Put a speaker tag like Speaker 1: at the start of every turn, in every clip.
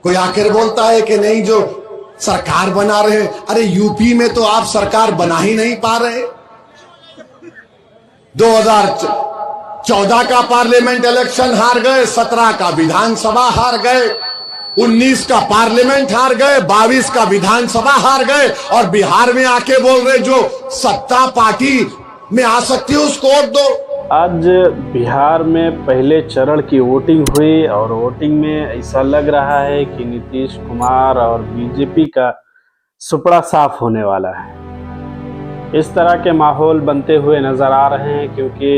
Speaker 1: कोई आकर बोलता है कि नहीं जो सरकार बना रहे हैं, अरे यूपी में तो आप सरकार बना ही नहीं पा रहे। 2014 का पार्लियामेंट इलेक्शन हार गए, 17 का विधानसभा हार गए, 19 का पार्लियामेंट हार गए, 22 का विधानसभा हार गए, और बिहार में आके बोल रहे जो सत्ता पार्टी में आ सकती है उसको वोट दो।
Speaker 2: आज बिहार में पहले चरण की वोटिंग हुई और वोटिंग में ऐसा लग रहा है कि नीतीश कुमार और बीजेपी का सुपड़ा साफ होने वाला है। इस तरह के माहौल बनते हुए नजर आ रहे हैं क्योंकि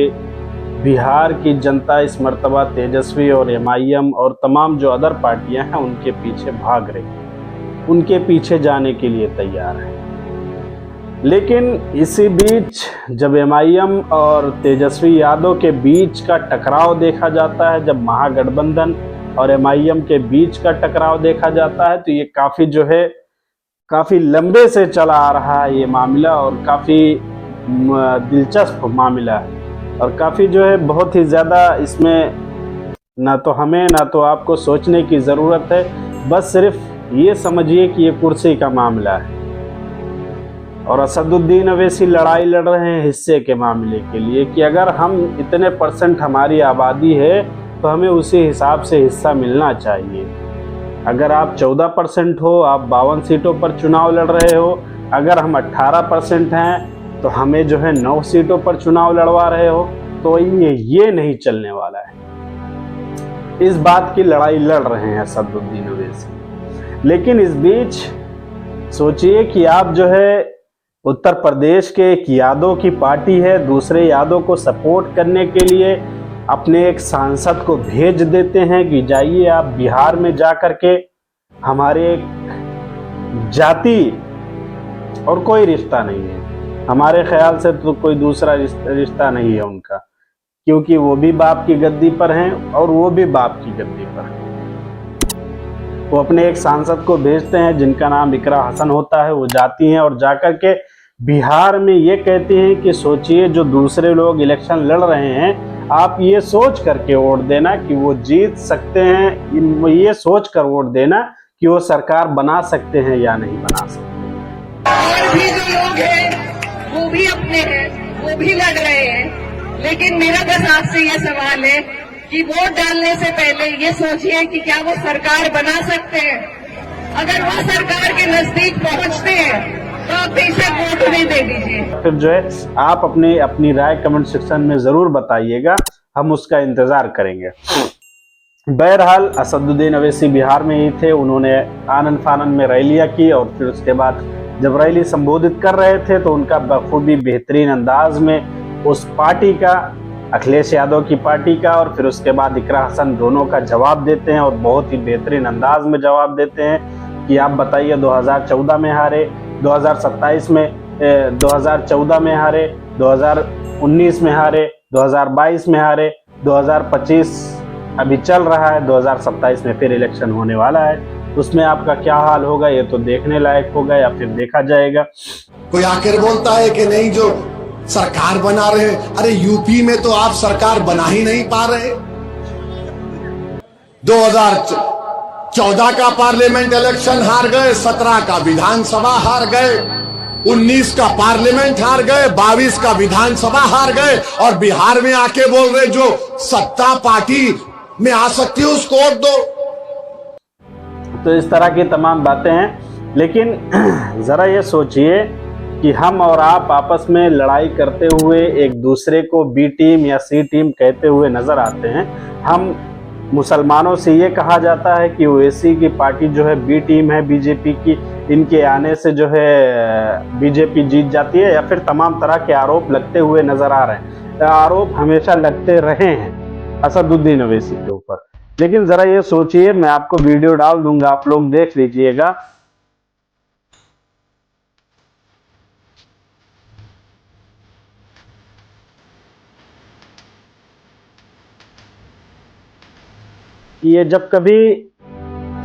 Speaker 2: बिहार की जनता इस मर्तबा तेजस्वी और एमआईएम और तमाम जो अदर पार्टियां हैं उनके पीछे भाग रही हैं, उनके पीछे जाने के लिए तैयार है। लेकिन इसी बीच जब एमआईएम और तेजस्वी यादव के बीच का टकराव देखा जाता है, जब महागठबंधन और एमआईएम के बीच का टकराव देखा जाता है, तो ये काफ़ी लंबे से चला आ रहा है ये मामला और काफ़ी दिलचस्प मामला है और काफ़ी बहुत ही ज़्यादा इसमें ना तो हमें ना तो आपको सोचने की ज़रूरत है, बस सिर्फ ये समझिए कि ये कुर्सी का मामला है और असदुद्दीन अवैसी लड़ाई लड़ रहे हैं हिस्से के मामले के लिए कि अगर हम इतने % हमारी आबादी है तो हमें उसी हिसाब से हिस्सा मिलना चाहिए। अगर आप 14% हो, आप 52 सीटों पर चुनाव लड़ रहे हो, अगर हम 18% हैं तो हमें 9 सीटों पर चुनाव लड़वा रहे हो, तो ये नहीं चलने वाला है। इस बात की लड़ाई लड़ रहे हैं असदुद्दीन अवैसी। लेकिन इस बीच सोचिए कि आप उत्तर प्रदेश के एक यादव की पार्टी है, दूसरे यादव को सपोर्ट करने के लिए अपने एक सांसद को भेज देते हैं कि जाइए आप बिहार में जा कर के हमारे एक जाति और कोई रिश्ता नहीं है, हमारे ख्याल से तो कोई दूसरा रिश्ता नहीं है उनका, क्योंकि वो भी बाप की गद्दी पर हैं और वो भी बाप की गद्दी पर हैं। वो अपने एक सांसद को भेजते हैं जिनका नाम इकरा हसन होता है, वो जाती हैं और जाकर के बिहार में ये कहती हैं कि सोचिए जो दूसरे लोग इलेक्शन लड़ रहे हैं, आप ये सोच करके वोट देना कि वो जीत सकते हैं, ये सोच कर वोट देना कि वो सरकार बना सकते हैं या नहीं बना सकते।
Speaker 3: और भी जो लोग हैं वो भी अपने हैं, वो भी लड़ रहे हैं, लेकिन मेरा बस आपसे ये सवाल है कि वोट डालने से पहले ये सोचिए कि क्या वो सरकार बना सकते हैं। अगर वो सरकार के नजदीक पहुंचते हैं तो आप बेशक वोट उन्हें दे दीजिए।
Speaker 2: फिर आप अपनी राय कमेंट सेक्शन में जरूर बताइएगा, हम उसका इंतजार करेंगे। बहरहाल असदुद्दीन अवैसी बिहार में ही थे, उन्होंने आनंद फानंद में रैलियां की और फिर उसके बाद जब रैली संबोधित कर रहे थे तो उनका बखूबी बेहतरीन अंदाज में उस पार्टी का, अखिलेश यादव की पार्टी का और फिर उसके बाद इकरा हसन दोनों का जवाब देते हैं और बहुत ही बेहतरीन अंदाज में जवाब देते हैं कि आप बताइए 2014 में हारे, 2027 में 2014 में हारे, 2019 में हारे, 2022 में हारे, 2025 अभी चल रहा है, 2027 में फिर इलेक्शन होने वाला है, उसमें आपका क्या हाल होगा ये तो देखने लायक होगा या फिर देखा जाएगा।
Speaker 1: कोई आकर बोलता है कि नहीं जो सरकार बना रहे हैं, अरे यूपी में तो आप सरकार बना ही नहीं पा रहे। 2014 का पार्लियामेंट इलेक्शन हार गए, 17 का विधानसभा हार गए, 19 का पार्लियामेंट हार गए, 22 का विधानसभा हार गए, और बिहार में आके बोल रहे जो सत्ता पार्टी में आ सकती है उसको वोट दो।
Speaker 2: तो इस तरह की तमाम बातें हैं, लेकिन जरा ये सोचिए कि हम और आप आपस में लड़ाई करते हुए एक दूसरे को बी टीम या सी टीम कहते हुए नजर आते हैं। हम मुसलमानों से ये कहा जाता है कि ओवैसी की पार्टी बी टीम है बीजेपी की, इनके आने से बीजेपी जीत जाती है, या फिर तमाम तरह के आरोप लगते हुए नजर आ रहे हैं। आरोप हमेशा लगते रहे हैं असदुद्दीन अवैसी के ऊपर। लेकिन जरा ये सोचिए, मैं आपको वीडियो डाल दूंगा, आप लोग देख लीजिएगा। ये जब कभी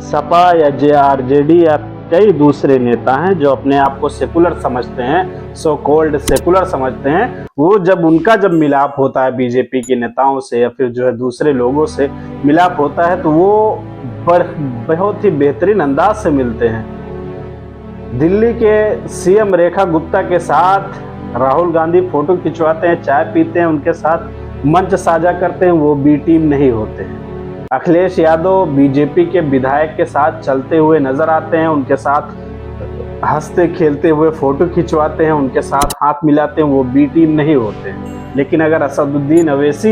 Speaker 2: सपा या जेआरजेडी या कई दूसरे नेता हैं जो अपने आप को सेकुलर समझते हैं, सो कॉल्ड सेकुलर समझते हैं, वो जब मिलाप होता है बीजेपी के नेताओं से या फिर दूसरे लोगों से मिलाप होता है तो वो बहुत ही बेहतरीन अंदाज से मिलते हैं। दिल्ली के सीएम रेखा गुप्ता के साथ राहुल गांधी फोटो खिंचवाते हैं, चाय पीते हैं, उनके साथ मंच साझा करते हैं, वो बी टीम नहीं होते हैं। अखिलेश यादव बीजेपी के विधायक के साथ चलते हुए नजर आते हैं, उनके साथ हंसते खेलते हुए फोटो खिंचवाते हैं, उनके साथ हाथ मिलाते हैं, वो बी टीम नहीं होते हैं। लेकिन अगर असदुद्दीन ओवैसी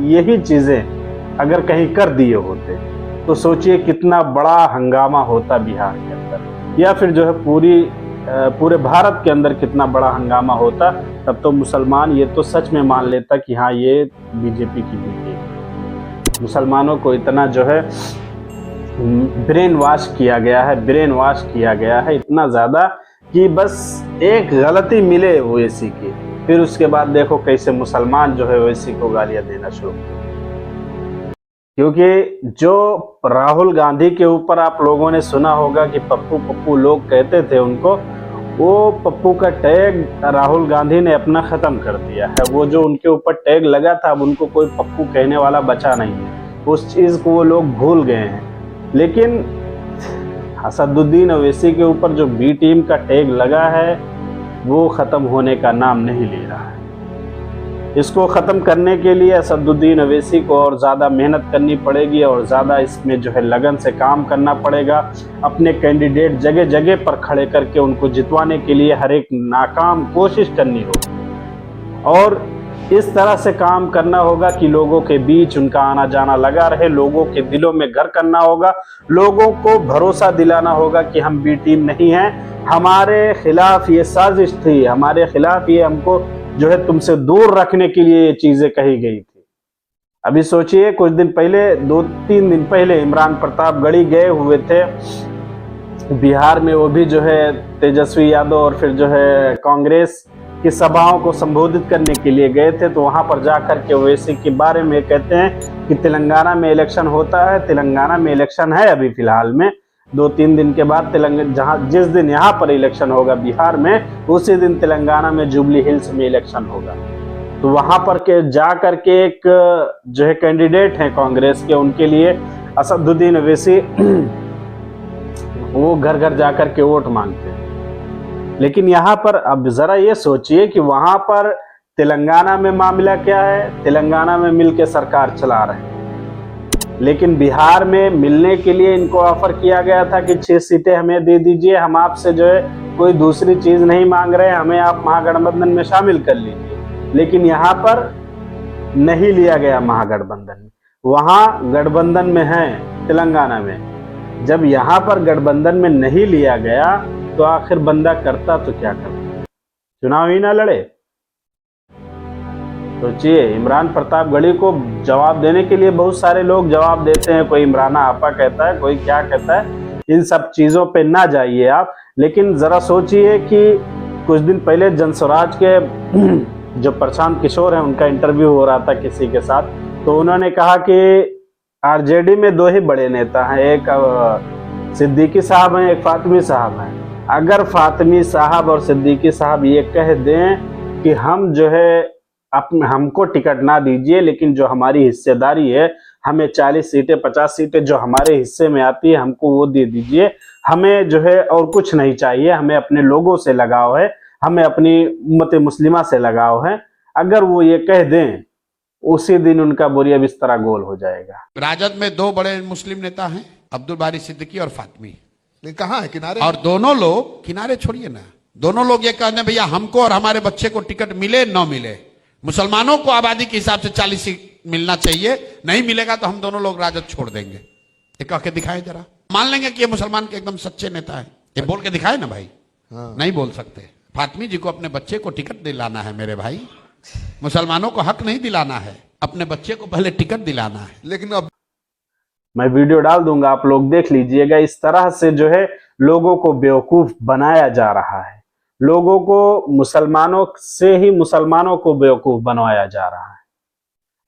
Speaker 2: यही चीजें अगर कहीं कर दिए होते तो सोचिए कितना बड़ा हंगामा होता बिहार के अंदर, या फिर जो है पूरे भारत के अंदर कितना बड़ा हंगामा होता। तब तो मुसलमान ये तो सच में मान लेता कि हाँ ये बीजेपी की बीटी है। मुसलमानों को इतना जो है ब्रेन वॉश किया गया है इतना ज्यादा कि बस एक गलती मिले ओवैसी की, फिर उसके बाद देखो कैसे मुसलमान जो है ओवैसी को गालियां देना शुरू। क्योंकि जो राहुल गांधी के ऊपर आप लोगों ने सुना होगा कि पप्पू पप्पू लोग कहते थे उनको, वो पप्पू का टैग राहुल गांधी ने अपना खत्म कर दिया है। वो जो उनके ऊपर टैग लगा था, अब उनको कोई पप्पू कहने वाला बचा नहीं है, उस चीज को वो लोग भूल गए हैं। लेकिन असदुद्दीन ओवैसी के ऊपर जो बी टीम का टैग लगा है वो खत्म होने का नाम नहीं ले रहा है। इसको खत्म करने के लिए असदुद्दीन ओवैसी को और ज्यादा मेहनत करनी पड़ेगी और ज्यादा इसमें जो है लगन से काम करना पड़ेगा। अपने कैंडिडेट जगह जगह पर खड़े करके उनको जितवाने के लिए हर एक नाकाम कोशिश करनी होगी और इस तरह से काम करना होगा कि लोगों के बीच उनका आना जाना लगा रहे, लोगों के दिलों में घर करना होगा, लोगों को भरोसा दिलाना होगा कि हम बी टीम नहीं हैं, हमारे खिलाफ ये साजिश थी, हमारे खिलाफ ये हमको जो है तुमसे दूर रखने के लिए ये चीजें कही गई थी। अभी सोचिए कुछ दिन पहले 2-3 दिन पहले इमरान प्रतापगढ़ी गए हुए थे बिहार में, वो भी जो है तेजस्वी यादव और फिर जो है कांग्रेस की सभाओं को संबोधित करने के लिए गए थे। तो वहां पर जाकर के ओवैसी के बारे में कहते हैं कि तेलंगाना में इलेक्शन होता है, तेलंगाना में इलेक्शन है अभी फिलहाल में, 2-3 दिन के बाद तेलंगाना जिस दिन यहाँ पर इलेक्शन होगा बिहार में, उसी दिन तेलंगाना में जुबली हिल्स में इलेक्शन होगा। तो वहां पर के जा करके एक जो है कैंडिडेट हैं कांग्रेस के, उनके लिए असदुद्दीन ओवैसी वो घर घर जाकर के वोट मांगते हैं। लेकिन यहाँ पर अब जरा ये सोचिए कि वहां पर तेलंगाना में मामला क्या है, तेलंगाना में मिलके सरकार चला रहे हैं, लेकिन बिहार में मिलने के लिए इनको ऑफर किया गया था कि 6 सीटें हमें दे दीजिए, हम आपसे जो है कोई दूसरी चीज नहीं मांग रहे, हमें आप महागठबंधन में शामिल कर लीजिए। लेकिन यहाँ पर नहीं लिया गया महागठबंधन में, वहां गठबंधन में है तेलंगाना में। जब यहाँ पर गठबंधन में नहीं लिया गया तो आखिर बंदा करता तो क्या करता, चुनाव ही ना लड़े। सोचिए, इमरान प्रतापगढ़ी को जवाब देने के लिए बहुत सारे लोग जवाब देते हैं, कोई इमराना आपा कहता है, कोई क्या कहता है, इन सब चीजों पे ना जाइए आप। लेकिन जरा सोचिए कि कुछ दिन पहले जनस्वराज के जो प्रशांत किशोर हैं, उनका इंटरव्यू हो रहा था किसी के साथ, तो उन्होंने कहा कि आरजेडी में 2 ही बड़े नेता हैं, एक सिद्दीकी साहब हैं, एक फातमी साहब हैं। अगर फातमी साहब और सिद्दीकी साहब ये कह दें कि हम जो है हमको टिकट ना दीजिए, लेकिन जो हमारी हिस्सेदारी है, हमें 40 सीटें 50 सीटें जो हमारे हिस्से में आती है हमको वो दे दीजिए, हमें जो है और कुछ नहीं चाहिए, हमें अपने लोगों से लगाव है, हमें अपनी उम्मत मुस्लिमा से लगाव है, अगर वो ये कह दें उसी दिन उनका बोरिया बिस्तरा गोल हो जाएगा।
Speaker 4: राजद में 2 बड़े मुस्लिम नेता हैं, अब्दुल बारी सिद्दीकी और फातमी।
Speaker 5: कहाँ है किनारे?
Speaker 4: और दोनों लोग किनारे छोड़िए ना, दोनों लोग ये कहते हैं भैया हमको और हमारे बच्चे को टिकट मिले न मिले, मुसलमानों को आबादी के हिसाब से 40 सीट मिलना चाहिए, नहीं मिलेगा तो हम दोनों लोग राजद छोड़ देंगे। ये कह के दिखाए जरा, मान लेंगे कि ये मुसलमान के एकदम सच्चे नेता है, ये बोल के दिखाए ना भाई। हाँ। नहीं बोल सकते। फातमी जी को अपने बच्चे को टिकट दिलाना है मेरे भाई, मुसलमानों को हक नहीं दिलाना है, अपने बच्चे को पहले टिकट दिलाना है।
Speaker 5: लेकिन अब
Speaker 2: मैं वीडियो डाल दूंगा, आप लोग देख लीजिएगा। इस तरह से जो है लोगों को बेवकूफ बनाया जा रहा है, लोगों को मुसलमानों से ही मुसलमानों को बेवकूफ बनवाया जा रहा है।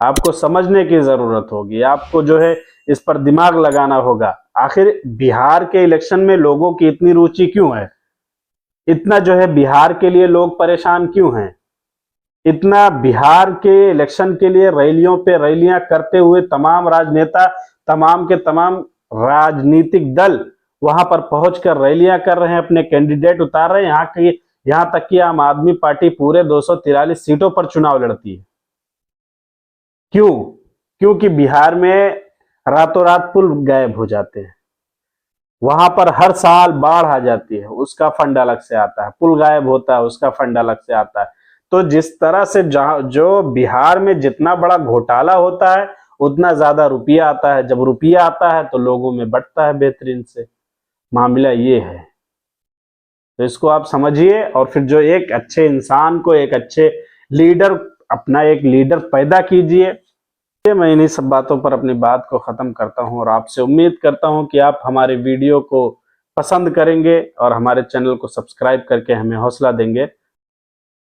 Speaker 2: आपको समझने की जरूरत होगी, आपको जो है इस पर दिमाग लगाना होगा। आखिर बिहार के इलेक्शन में लोगों की इतनी रुचि क्यों है, इतना जो है बिहार के लिए लोग परेशान क्यों हैं, इतना बिहार के इलेक्शन के लिए रैलियों पे रैलियां करते हुए तमाम राजनेता तमाम के तमाम राजनीतिक दल वहां पर पहुंचकर रैलियां कर रहे हैं, अपने कैंडिडेट उतार रहे हैं। यहां तक कि आम आदमी पार्टी पूरे 243 सीटों पर चुनाव लड़ती है। क्यों? क्योंकि बिहार में रातों रात पुल गायब हो जाते हैं, वहां पर हर साल बाढ़ आ जाती है, उसका फंड अलग से आता है, पुल गायब होता है, उसका फंड अलग से आता है। तो जिस तरह से जो बिहार में जितना बड़ा घोटाला होता है उतना ज्यादा रुपया आता है, जब रुपया आता है तो लोगों में बंटता है बेहतरीन से। मामला ये है, तो इसको आप समझिए और फिर जो एक अच्छे इंसान को, एक अच्छे लीडर, अपना एक लीडर पैदा कीजिए। मैं इन्हीं सब बातों पर अपनी बात को खत्म करता हूं और आपसे उम्मीद करता हूं कि आप हमारे वीडियो को पसंद करेंगे और हमारे चैनल को सब्सक्राइब करके हमें हौसला देंगे।